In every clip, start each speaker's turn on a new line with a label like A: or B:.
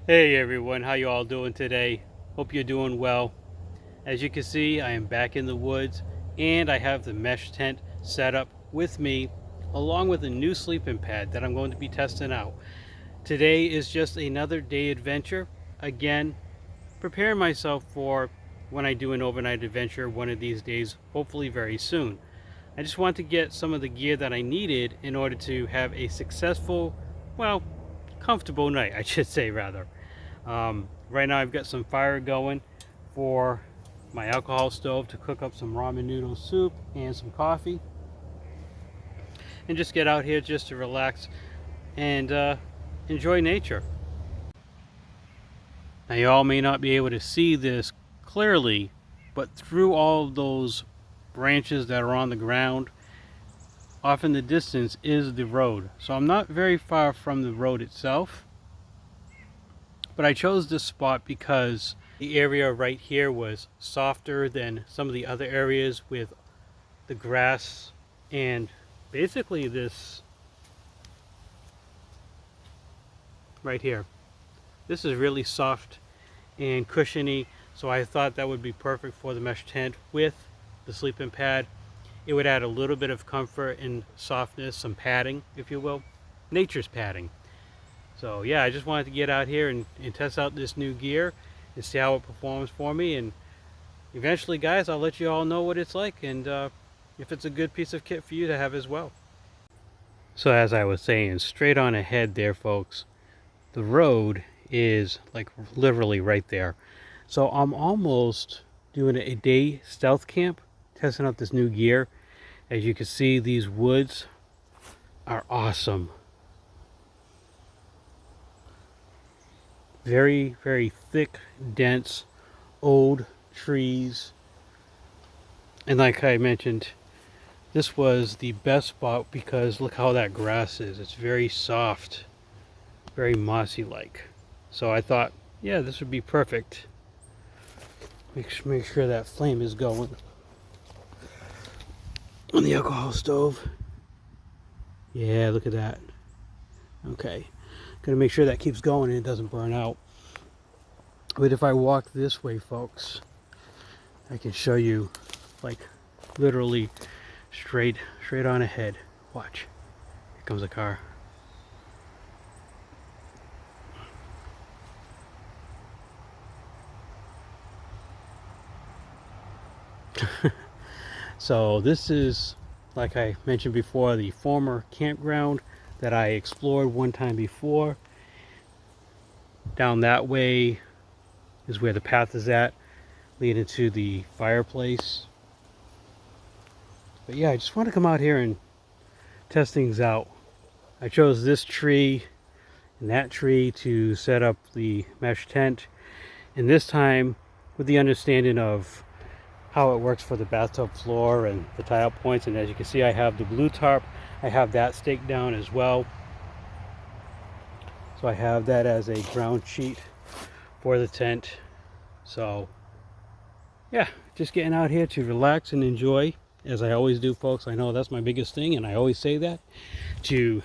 A: Hey everyone, how you all doing today? Hope you're doing well. As you can see, I am back in the woods and I have the mesh tent set up with me along with a new sleeping pad that I'm going to be testing out. Today is just another day adventure. Again, preparing myself for when I do an overnight adventure one of these days, hopefully very soon. I just want to get some of the gear that I needed in order to have a successful, well, comfortable night, I should say rather. Right now I've got some fire going for my alcohol stove to cook up some ramen noodle soup and some coffee, and just get out here just to relax and enjoy nature. Now you all may not be able to see this clearly, but through all of those branches that are on the ground, off in the distance is the road. So I'm not very far from the road itself, but I chose this spot because the area right here was softer than some of the other areas with the grass and basically this right here. This is really soft and cushiony, so I thought that would be perfect for the mesh tent with the sleeping pad. It would add a little bit of comfort and softness, some padding, if you will. Nature's padding. So yeah, I just wanted to get out here and test out this new gear and see how it performs for me. And eventually, guys, I'll let you all know what it's like and if it's a good piece of kit for you to have as well. So as I was saying, straight on ahead there, folks, the road is like literally right there. So I'm almost doing a day stealth camp, testing out this new gear. As you can see, these woods are awesome. Very, very thick, dense, old trees. And like I mentioned, this was the best spot because look how that grass is. It's very soft, very mossy like. So I thought, yeah, this would be perfect. Make sure that flame is going on the alcohol stove. Yeah, look at that. Okay. Gotta make sure that keeps going and it doesn't burn out. But if I walk this way, folks, I can show you like literally straight on ahead. Watch. Here comes a car. So this is, like I mentioned before, the former campground that I explored one time before. Down that way is where the path is at, leading to the fireplace. But yeah, I just want to come out here and test things out. I chose this tree and that tree to set up the mesh tent, and this time with the understanding of how it works for the bathtub floor and the tie up points. And as you can see, I have the blue tarp. I have that staked down as well. So I have that as a ground sheet for the tent. So yeah, just getting out here to relax and enjoy, as I always do, folks. I know that's my biggest thing, and I always say that, to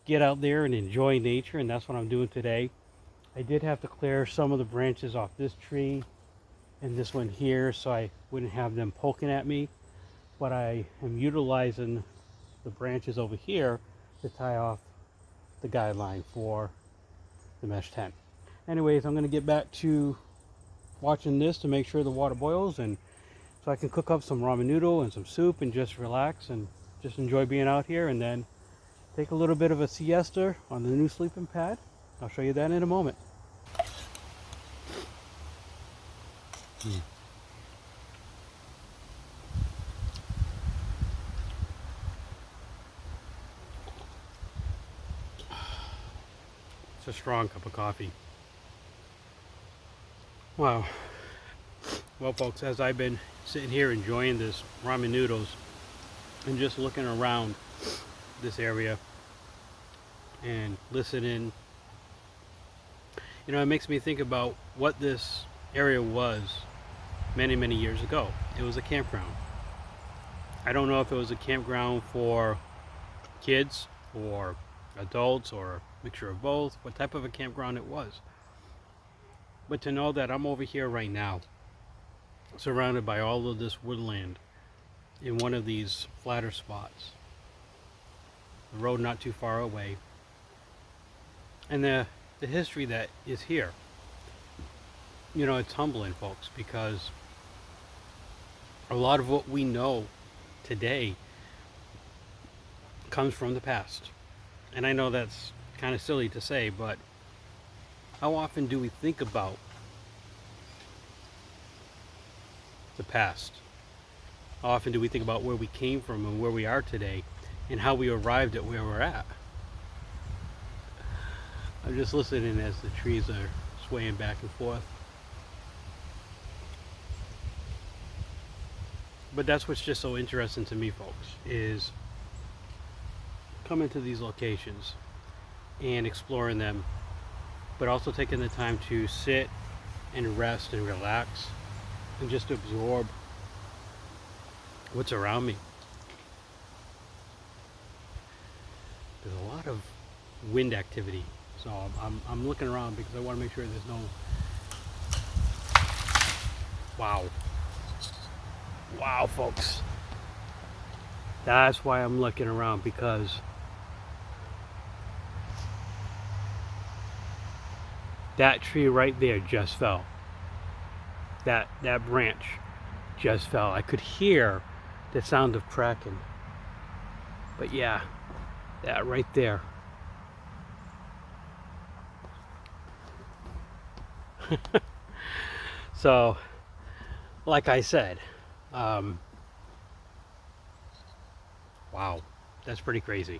A: get out there and enjoy nature, and that's what I'm doing today. I did have to clear some of the branches off this tree and this one here so I wouldn't have them poking at me, but I am utilizing the branches over here to tie off the guideline for the mesh tent. Anyways, I'm going to get back to watching this to make sure the water boils, and so I can cook up some ramen noodle and some soup and just relax and just enjoy being out here, and then take a little bit of a siesta on the new sleeping pad. I'll show you that in a moment. It's a strong cup of coffee. Wow. Well, folks, as I've been sitting here enjoying this ramen noodles and just looking around this area and listening, you know, it makes me think about what this area was many years ago. It was a campground. I don't know if it was a campground for kids or adults or a mixture of both, what type of a campground it was. But to know that I'm over here right now, surrounded by all of this woodland in one of these flatter spots, the road not too far away, and the history that is here, you know, it's humbling, folks, because a lot of what we know today comes from the past. And I know that's kind of silly to say, but how often do we think about the past? How often do we think about where we came from and where we are today and how we arrived at where we're at? I'm just listening as the trees are swaying back and forth. But that's what's just so interesting to me, folks, is coming to these locations and exploring them, but also taking the time to sit and rest and relax and just absorb what's around me. There's a lot of wind activity, so I'm looking around because I want to make sure there's no... Wow, folks. That's why I'm looking around, because that tree right there just fell. That branch just fell. I could hear the sound of cracking. But yeah, that right there. So, like I said, wow, that's pretty crazy.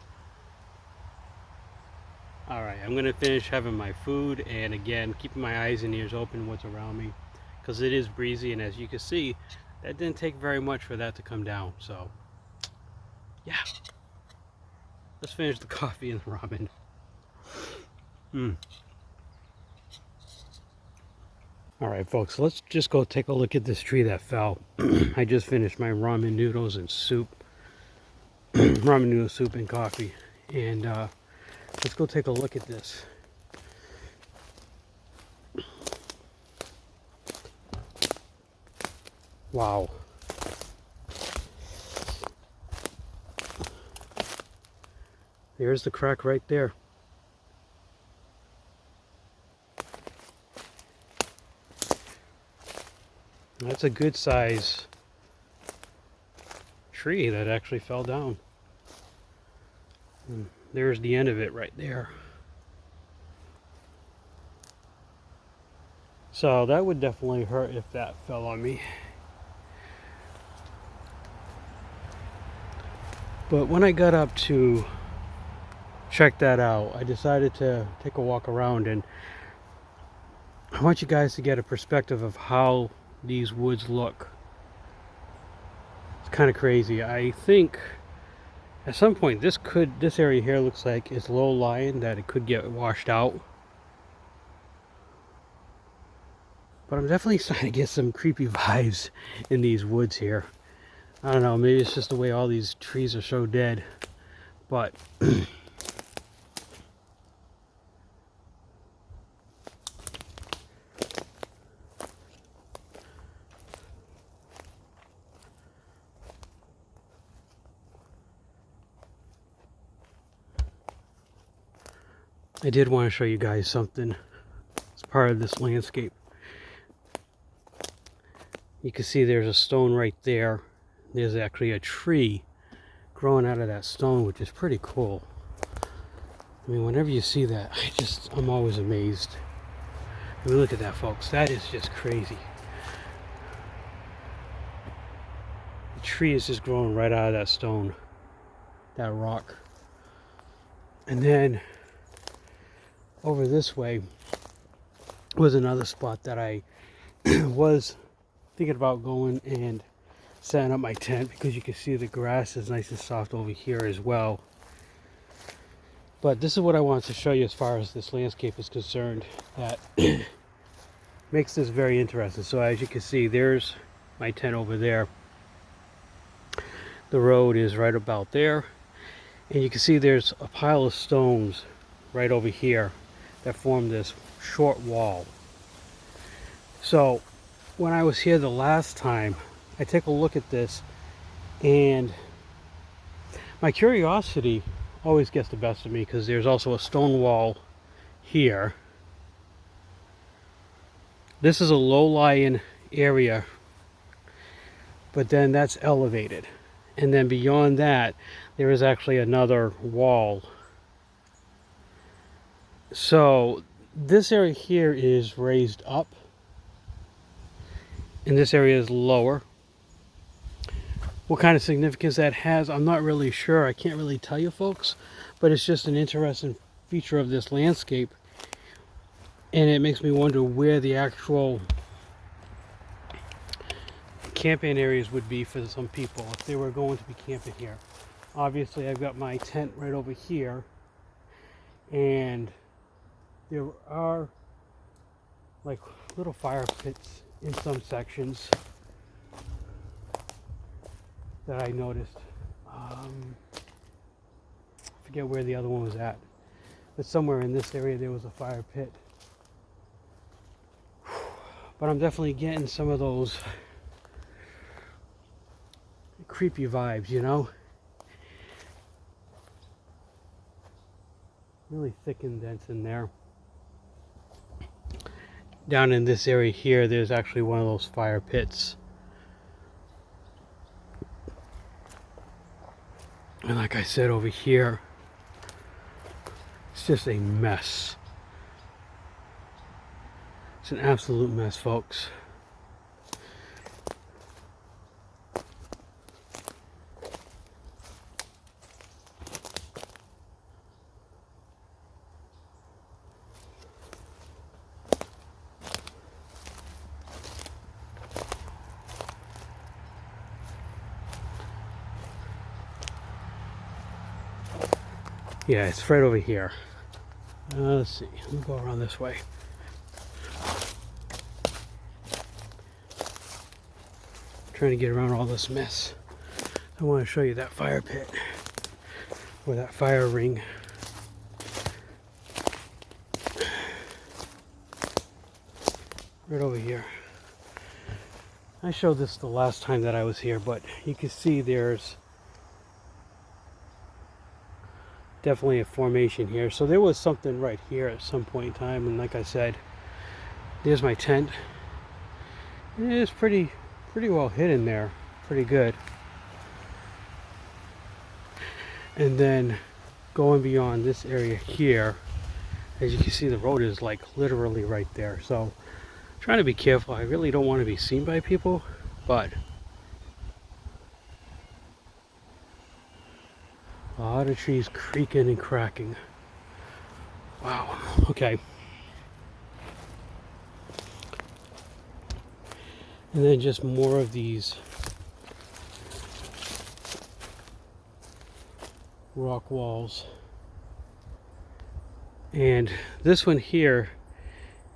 A: All right, I'm gonna finish having my food, and again, keeping my eyes and ears open what's around me, because it is breezy, and as you can see, that didn't take very much for that to come down. So yeah, let's finish the coffee and the ramen. All right, folks, let's just go take a look at this tree that fell. I just finished my ramen noodles and soup, ramen noodle soup and coffee, and let's go take a look at this. Wow. There's the crack right there. That's a good size tree that actually fell down. And there's the end of it right there. So that would definitely hurt if that fell on me. But when I got up to check that out, I decided to take a walk around, and I want you guys to get a perspective of how these woods look. It's kind of crazy. I think at some point this area here looks like it's low lying, that it could get washed out. But I'm definitely starting to get some creepy vibes in these woods here. I don't know, maybe it's just the way all these trees are so dead, but I did want to show you guys something as part of this landscape. You can see there's a stone right there. There's actually a tree growing out of that stone, which is pretty cool. I mean, whenever you see that, I'm always amazed. I mean, look at that, folks. That is just crazy. The tree is just growing right out of that stone, that rock. And then over this way was another spot that I was thinking about going and setting up my tent, because you can see the grass is nice and soft over here as well. But this is what I wanted to show you as far as this landscape is concerned, that makes this very interesting. So as you can see, there's my tent over there. The road is right about there, and you can see there's a pile of stones right over here that form this short wall. So when I was here the last time, I took a look at this, and my curiosity always gets the best of me, because there's also a stone wall here. This is a low-lying area, but then that's elevated. And then beyond that, there is actually another wall. So this area here is raised up, and this area is lower. What kind of significance that has, I'm not really sure. I can't really tell you folks, but it's just an interesting feature of this landscape. And it makes me wonder where the actual camping areas would be for some people if they were going to be camping here. Obviously, I've got my tent right over here, and there are like little fire pits in some sections that I noticed. I forget where the other one was at, but somewhere in this area there was a fire pit. But I'm definitely getting some of those creepy vibes, you know? Really thick and dense in there. Down in this area here, there's actually one of those fire pits. And like I said, over here, it's just a mess. It's an absolute mess, folks. Yeah, it's right over here. Let's see. Let me go around this way. Trying to get around all this mess. I want to show you that fire pit, or that fire ring. Right over here. I showed this the last time that I was here, but you can see there's definitely a formation here. So there was something right here at some point in time, and like I said, there's my tent. It is pretty well hidden there, pretty good. And then going beyond this area here, as you can see, the road is like literally right there. So I'm trying to be careful. I really don't want to be seen by people, but a lot of trees creaking and cracking. Wow. Okay. And then just more of these rock walls. And this one here,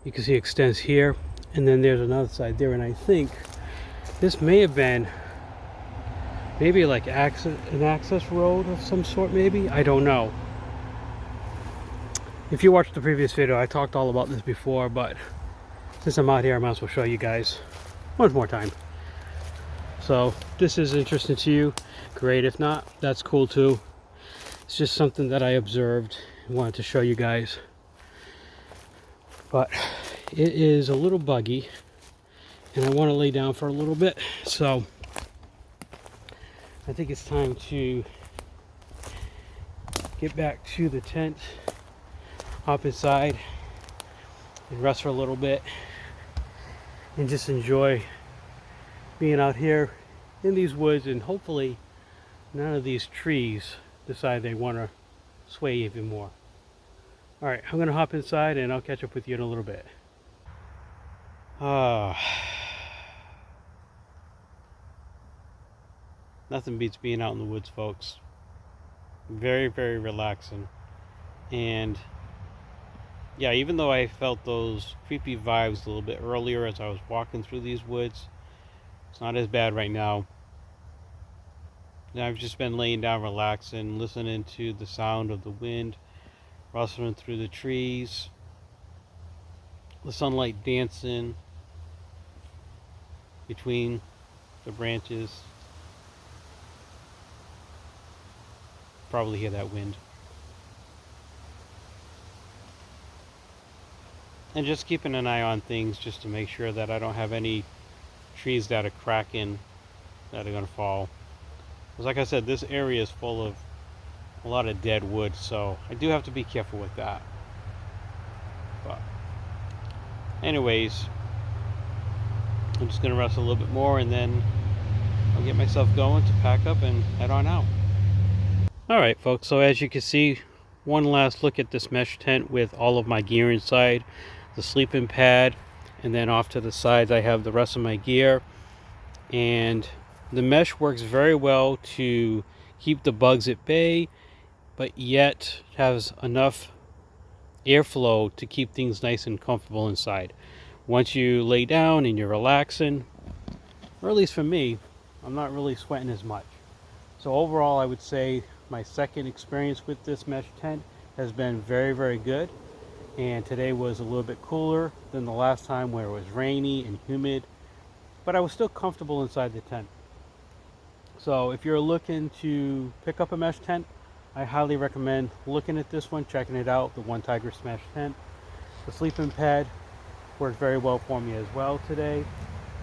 A: you can see extends here, and then there's another side there, and I think this may have been maybe like an access road of some sort, maybe, I don't know. If you watched the previous video, I talked all about this before, but since I'm out here, I might as well show you guys one more time. So this is interesting to you, great. If not, that's cool too. It's just something that I observed and wanted to show you guys. But it is a little buggy, and I want to lay down for a little bit, so I think it's time to get back to the tent, hop inside, and rest for a little bit, and just enjoy being out here in these woods, and hopefully none of these trees decide they want to sway even more. All right, I'm gonna hop inside and I'll catch up with you in a little bit. Nothing beats being out in the woods, folks. Very relaxing. And yeah, even though I felt those creepy vibes a little bit earlier as I was walking through these woods, it's not as bad right now. Now I've just been laying down relaxing, listening to the sound of the wind rustling through the trees, the sunlight dancing between the branches. Probably hear that wind. And just keeping an eye on things just to make sure that I don't have any trees that are cracking that are going to fall. Because like I said, this area is full of a lot of dead wood, so I do have to be careful with that. But anyways, I'm just going to rest a little bit more and then I'll get myself going to pack up and head on out. Alright folks, so as you can see, one last look at this mesh tent with all of my gear inside, the sleeping pad, and then off to the sides I have the rest of my gear. And the mesh works very well to keep the bugs at bay, but yet has enough airflow to keep things nice and comfortable inside. Once you lay down and you're relaxing, or at least for me, I'm not really sweating as much. So overall, I would say my second experience with this mesh tent has been very, very good. And today was a little bit cooler than the last time where it was rainy and humid, but I was still comfortable inside the tent. So if you're looking to pick up a mesh tent, I highly recommend looking at this one, checking it out, the One Tiger mesh tent. The sleeping pad worked very well for me as well today.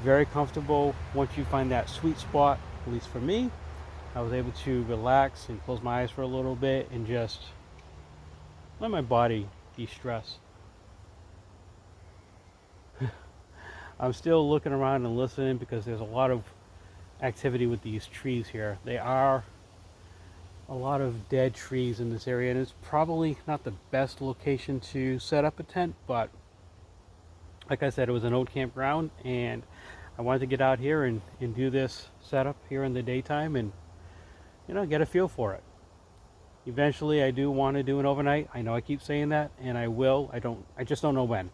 A: Very comfortable. Once you find that sweet spot, at least for me, I was able to relax and close my eyes for a little bit and just let my body de-stress. I'm still looking around and listening because there's a lot of activity with these trees here. There are a lot of dead trees in this area, and it's probably not the best location to set up a tent, but like I said, it was an old campground and I wanted to get out here and do this setup here in the daytime and, you know, get a feel for it. Eventually I do want to do an overnight. I know I keep saying that, and I will. I just don't know when.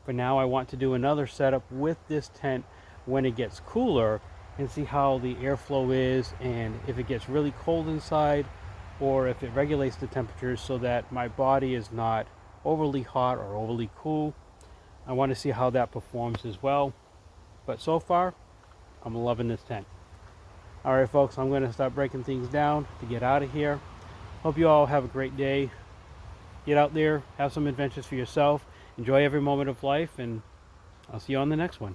A: For now, I want to do another setup with this tent when it gets cooler and see how the airflow is, and if it gets really cold inside or if it regulates the temperatures so that my body is not overly hot or overly cool. I want to see how that performs as well. But so far, I'm loving this tent. Alright folks, I'm going to start breaking things down to get out of here. Hope you all have a great day. Get out there, have some adventures for yourself, enjoy every moment of life, and I'll see you on the next one.